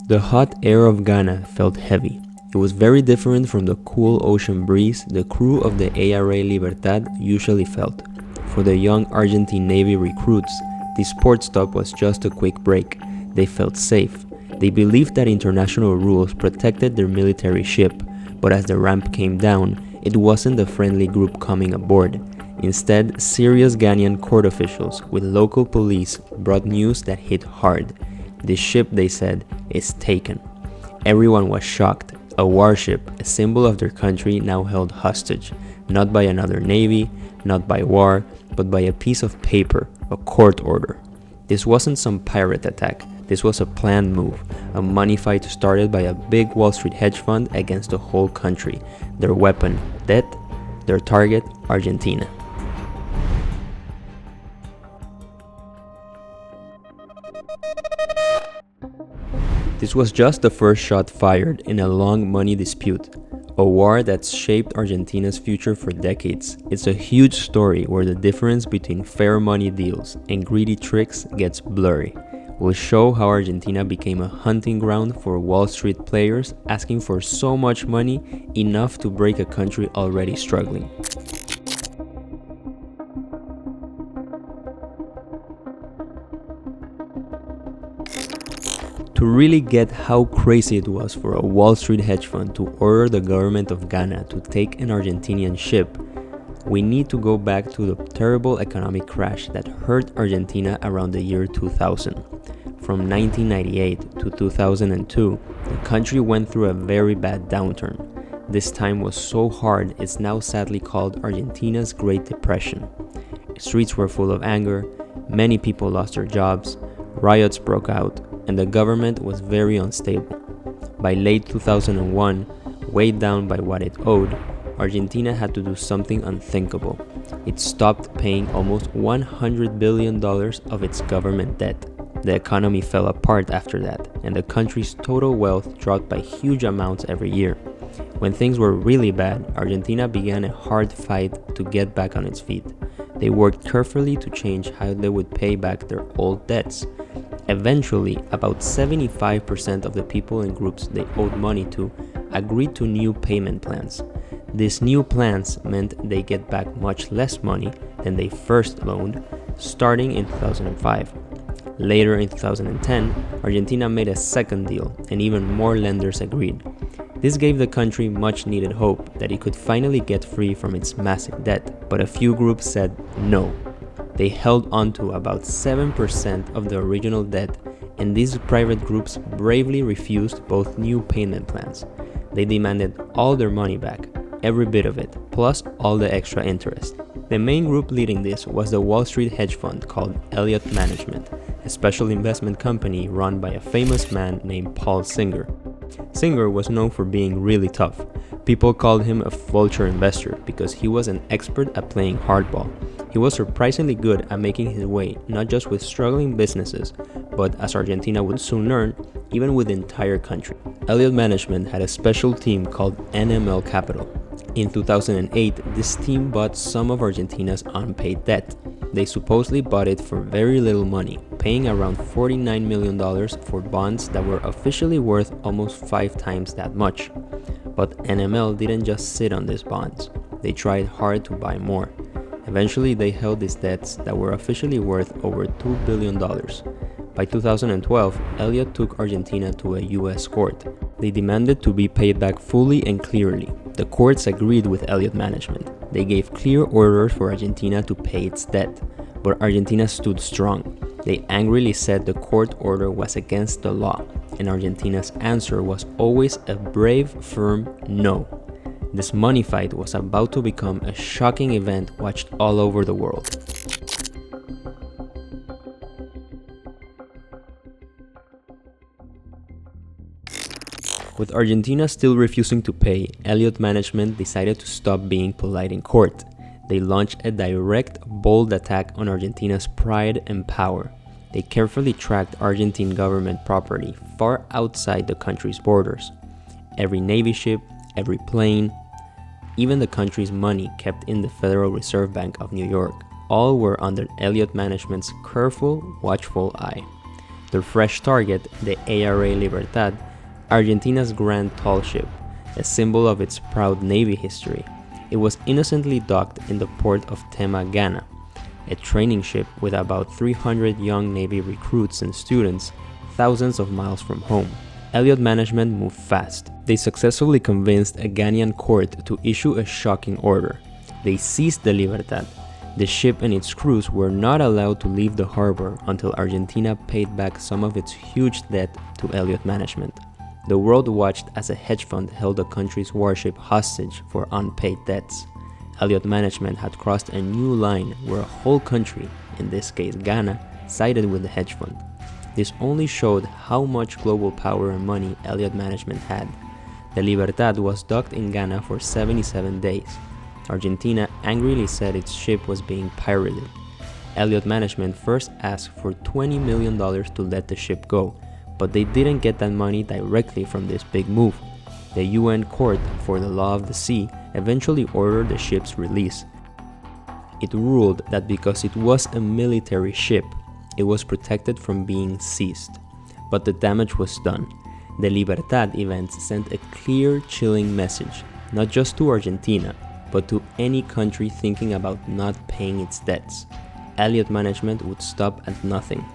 The hot air of Ghana felt heavy. It was very different from the cool ocean breeze the crew of the ARA Libertad usually felt. For the young Argentine Navy recruits, this port stop was just a quick break. They felt safe. They believed that international rules protected their military ship, but as the ramp came down, it wasn't a friendly group coming aboard. Instead, serious Ghanaian court officials with local police brought news that hit hard. The ship, they said, is taken. Everyone was shocked. A warship, a symbol of their country, now held hostage, not by another navy, not by war, but by a piece of paper, a court order. This wasn't some pirate attack. This was a planned move, a money fight started by a big Wall Street hedge fund against the whole country. Their weapon, debt. Their target, Argentina. This was just the first shot fired in a long money dispute, a war that's shaped Argentina's future for decades. It's a huge story where the difference between fair money deals and greedy tricks gets blurry. We'll show how Argentina became a hunting ground for Wall Street players asking for so much money, enough to break a country already struggling. To really get how crazy it was for a Wall Street hedge fund to order the government of Ghana to take an Argentinian ship, we need to go back to the terrible economic crash that hurt Argentina around the year 2000. From 1998 to 2002, the country went through a very bad downturn. This time was so hard it's now sadly called Argentina's Great Depression. Streets were full of anger, many people lost their jobs, riots broke out, and the government was very unstable. By late 2001, weighed down by what it owed, Argentina had to do something unthinkable. It stopped paying almost $100 billion of its government debt. The economy fell apart after that, and the country's total wealth dropped by huge amounts every year. When things were really bad, Argentina began a hard fight to get back on its feet. They worked carefully to change how they would pay back their old debts. Eventually, about 75% of the people and groups they owed money to agreed to new payment plans. These new plans meant they get back much less money than they first loaned, starting in 2005. Later in 2010, Argentina made a second deal, and even more lenders agreed. This gave the country much needed hope that it could finally get free from its massive debt, but a few groups said no. They held on to about 7% of the original debt, and these private groups bravely refused both new payment plans. They demanded all their money back, every bit of it, plus all the extra interest. The main group leading this was the Wall Street hedge fund called Elliot Management, a special investment company run by a famous man named Paul Singer. Singer was known for being really tough. People called him a vulture investor because he was an expert at playing hardball. He was surprisingly good at making his way, not just with struggling businesses, but as Argentina would soon learn, even with the entire country. Elliot Management had a special team called NML Capital. In 2008, this team bought some of Argentina's unpaid debt. They supposedly bought it for very little money, paying around $49 million for bonds that were officially worth almost 5 times that much. But NML didn't just sit on these bonds. They tried hard to buy more. Eventually, they held these debts that were officially worth over $2 billion. By 2012, Elliot took Argentina to a US court. They demanded to be paid back fully and clearly. The courts agreed with Elliot Management. They gave clear orders for Argentina to pay its debt, but Argentina stood strong. They angrily said the court order was against the law, and Argentina's answer was always a brave, firm no. This money fight was about to become a shocking event watched all over the world. With Argentina still refusing to pay, Elliot Management decided to stop being polite in court. They launched a direct, bold attack on Argentina's pride and power. They carefully tracked Argentine government property far outside the country's borders. Every Navy ship, every plane, even the country's money kept in the Federal Reserve Bank of New York, all were under Elliot Management's careful, watchful eye. Their fresh target, the ARA Libertad, Argentina's grand tall ship, a symbol of its proud Navy history. It was innocently docked in the port of Tema, Ghana, a training ship with about 300 young Navy recruits and students, thousands of miles from home. Elliot management moved fast. They successfully convinced a Ghanaian court to issue a shocking order. They seized the Libertad. The ship and its crews were not allowed to leave the harbor until Argentina paid back some of its huge debt to Elliot management. The world watched as a hedge fund held the country's warship hostage for unpaid debts. Elliot management had crossed a new line where a whole country, in this case Ghana, sided with the hedge fund. This only showed how much global power and money Elliot management had. The Libertad was docked in Ghana for 77 days. Argentina angrily said its ship was being pirated. Elliot management first asked for $20 million to let the ship go, but they didn't get that money directly from this big move. The UN Court for the Law of the Sea eventually ordered the ship's release. It ruled that because it was a military ship, it was protected from being seized. But the damage was done. The Libertad events sent a clear, chilling message, not just to Argentina, but to any country thinking about not paying its debts. Elliot management would stop at nothing.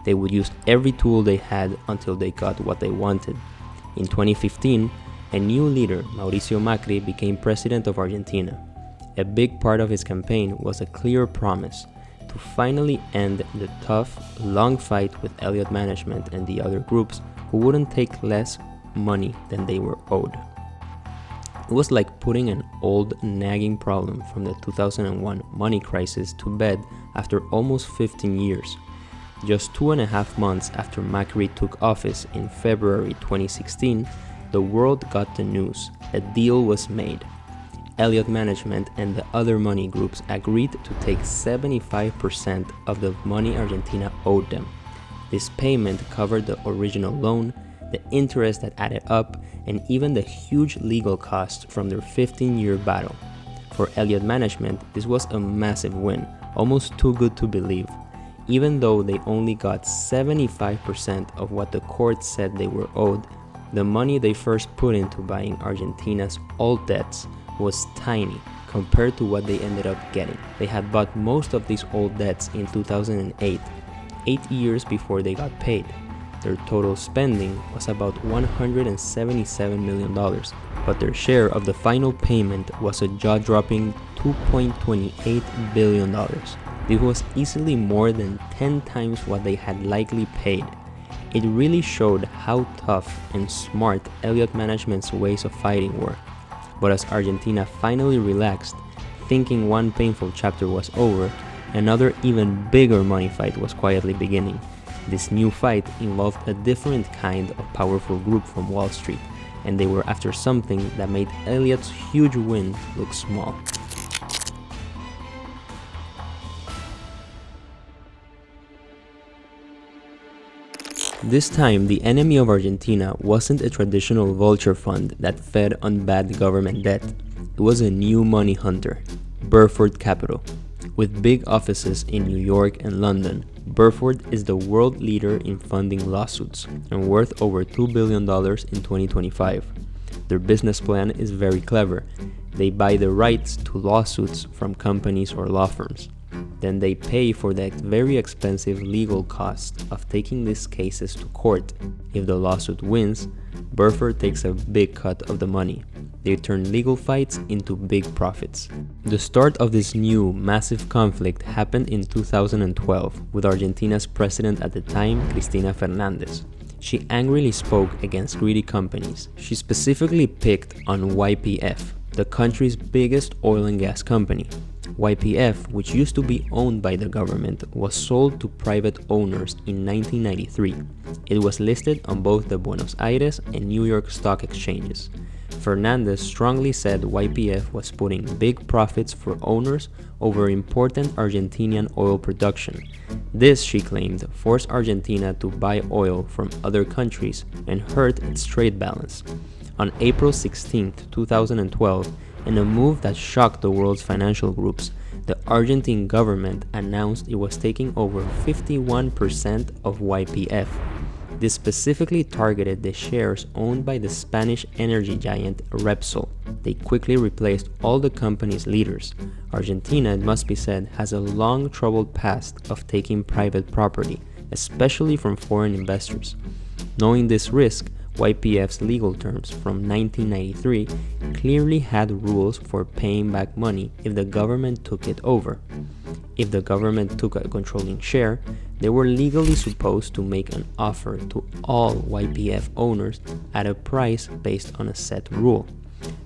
They would use every tool they had until they got what they wanted. In 2015, a new leader, Mauricio Macri, became president of Argentina. A big part of his campaign was a clear promise to finally end the tough, long fight with Elliot management and the other groups who wouldn't take less money than they were owed. It was like putting an old, nagging problem from the 2001 money crisis to bed after almost 15 years. Just 2.5 months after Macri took office in February 2016, the world got the news. A deal was made. Elliot management and the other money groups agreed to take 75% of the money Argentina owed them. This payment covered the original loan, the interest that added up, and even the huge legal costs from their 15-year battle. For Elliot management, this was a massive win, almost too good to believe. Even though they only got 75% of what the court said they were owed, the money they first put into buying Argentina's old debts was tiny compared to what they ended up getting. They had bought most of these old debts in 2008, 8 years before they got paid. Their total spending was about $177 million, but their share of the final payment was a jaw-dropping $2.28 billion. This was easily more than 10 times what they had likely paid. It really showed how tough and smart Elliot management's ways of fighting were. But as Argentina finally relaxed, thinking one painful chapter was over, another even bigger money fight was quietly beginning. This new fight involved a different kind of powerful group from Wall Street, and they were after something that made Elliot's huge win look small. This time, the enemy of Argentina wasn't a traditional vulture fund that fed on bad government debt. It was a new money hunter, Burford Capital. With big offices in New York and London, Burford is the world leader in funding lawsuits and worth over $2 billion in 2025. Their business plan is very clever. They buy the rights to lawsuits from companies or law firms. Then they pay for the very expensive legal cost of taking these cases to court. If the lawsuit wins, Burford takes a big cut of the money. They turn legal fights into big profits. The start of this new, massive conflict happened in 2012 with Argentina's president at the time, Cristina Fernández. She angrily spoke against greedy companies. She specifically picked on YPF, the country's biggest oil and gas company. YPF, which used to be owned by the government, was sold to private owners in 1993. It was listed on both the Buenos Aires and New York stock exchanges. Fernandez strongly said YPF was putting big profits for owners over important Argentinian oil production. This, she claimed, forced Argentina to buy oil from other countries and hurt its trade balance. On April 16, 2012, in a move that shocked the world's financial groups, the Argentine government announced it was taking over 51% of YPF. This specifically targeted the shares owned by the Spanish energy giant Repsol. They quickly replaced all the company's leaders. Argentina, it must be said, has a long troubled past of taking private property, especially from foreign investors. Knowing this risk, YPF's legal terms from 1993 clearly had rules for paying back money if the government took it over. If the government took a controlling share, they were legally supposed to make an offer to all YPF owners at a price based on a set rule.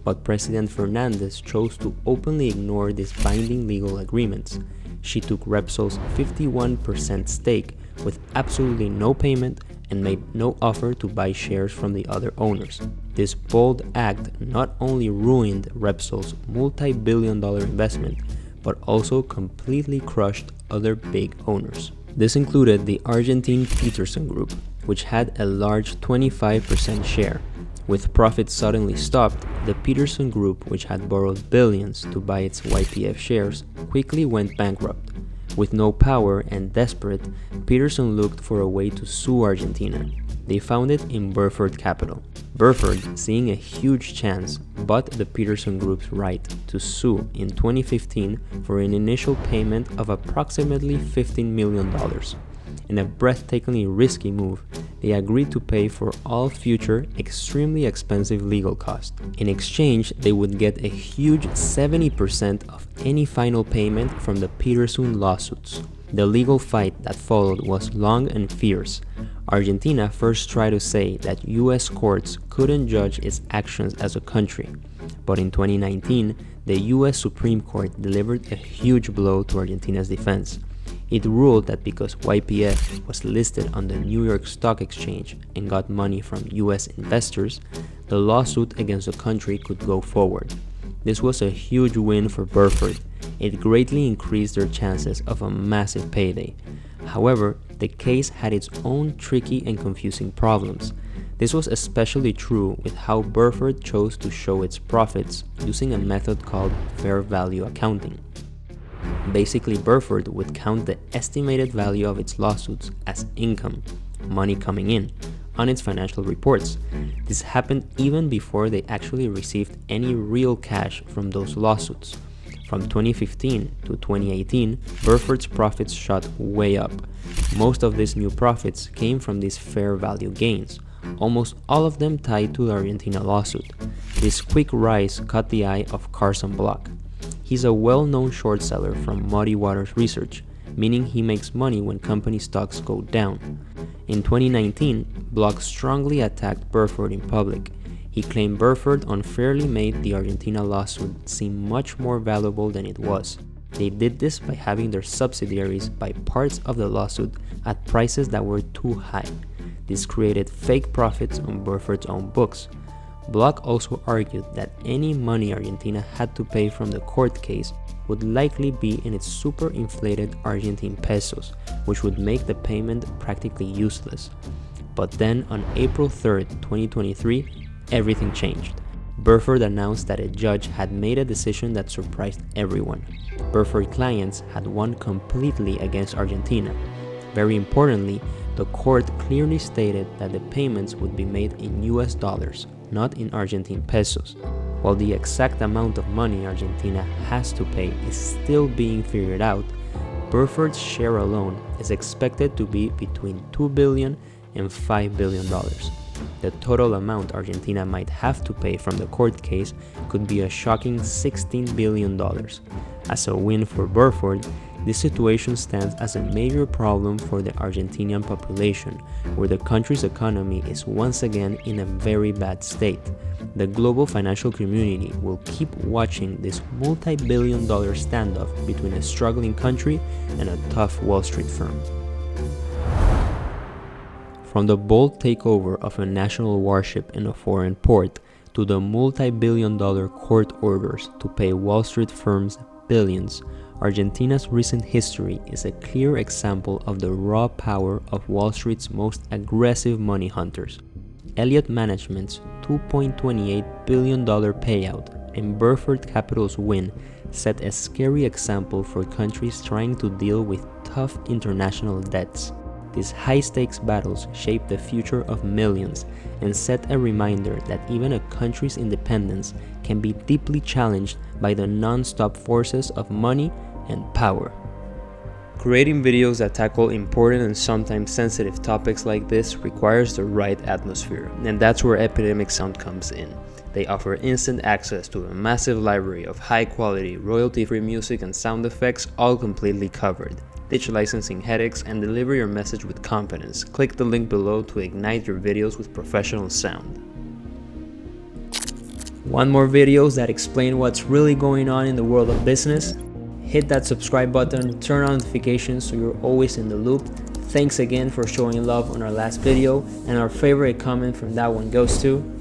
But President Fernandez chose to openly ignore these binding legal agreements. She took Repsol's 51% stake with absolutely no payment and made no offer to buy shares from the other owners. This bold act not only ruined Repsol's multi-billion-dollar investment, but also completely crushed other big owners. This included the Argentine Peterson Group, which had a large 25% share. With profits suddenly stopped, the Peterson Group, which had borrowed billions to buy its YPF shares, quickly went bankrupt. With no power and desperate, Peterson looked for a way to sue Argentina. They found it in Burford Capital. Burford, seeing a huge chance, bought the Peterson Group's right to sue in 2015 for an initial payment of approximately $15 million. In a breathtakingly risky move, they agreed to pay for all future, extremely expensive legal costs. In exchange, they would get a huge 70% of any final payment from the Peterson lawsuits. The legal fight that followed was long and fierce. Argentina first tried to say that US courts couldn't judge its actions as a country. But in 2019, the US Supreme Court delivered a huge blow to Argentina's defense. It ruled that because YPF was listed on the New York Stock Exchange and got money from US investors, the lawsuit against the country could go forward. This was a huge win for Burford. It greatly increased their chances of a massive payday. However, the case had its own tricky and confusing problems. This was especially true with how Burford chose to show its profits using a method called fair value accounting. Basically, Burford would count the estimated value of its lawsuits as income, money coming in, on its financial reports. This happened even before they actually received any real cash from those lawsuits. From 2015 to 2018, Burford's profits shot way up. Most of these new profits came from these fair value gains, almost all of them tied to the Argentina lawsuit. This quick rise caught the eye of Carson Block. He's a well-known short seller from Muddy Waters Research, meaning he makes money when company stocks go down. In 2019, Block strongly attacked Burford in public. He claimed Burford unfairly made the Argentina lawsuit seem much more valuable than it was. They did this by having their subsidiaries buy parts of the lawsuit at prices that were too high. This created fake profits on Burford's own books. Block also argued that any money Argentina had to pay from the court case would likely be in its super inflated Argentine pesos, which would make the payment practically useless. But then on April 3, 2023, everything changed. Burford announced that a judge had made a decision that surprised everyone. Burford clients had won completely against Argentina. Very importantly, the court clearly stated that the payments would be made in US dollars, not in Argentine pesos. While the exact amount of money Argentina has to pay is still being figured out, Burford's share alone is expected to be between $2 billion and $5 billion. The total amount Argentina might have to pay from the court case could be a shocking $16 billion. As a win for Burford, this situation stands as a major problem for the Argentinian population, where the country's economy is once again in a very bad state. The global financial community will keep watching this multi-billion-dollar standoff between a struggling country and a tough Wall Street firm. From the bold takeover of a national warship in a foreign port to the multi-billion-dollar court orders to pay Wall Street firms billions, Argentina's recent history is a clear example of the raw power of Wall Street's most aggressive money hunters. Elliot Management's $2.28 billion payout and Burford Capital's win set a scary example for countries trying to deal with tough international debts. These high-stakes battles shape the future of millions and set a reminder that even a country's independence can be deeply challenged by the non-stop forces of money and power. Creating videos that tackle important and sometimes sensitive topics like this requires the right atmosphere, and that's where Epidemic Sound comes in. They offer instant access to a massive library of high-quality, royalty-free music and sound effects, all completely covered. Ditch licensing headaches and deliver your message with confidence. Click the link below to ignite your videos with professional sound. Want more videos that explain what's really going on in the world of business? Hit that subscribe button, turn on notifications so you're always in the loop. Thanks again for showing love on our last video, and our favorite comment from that one goes to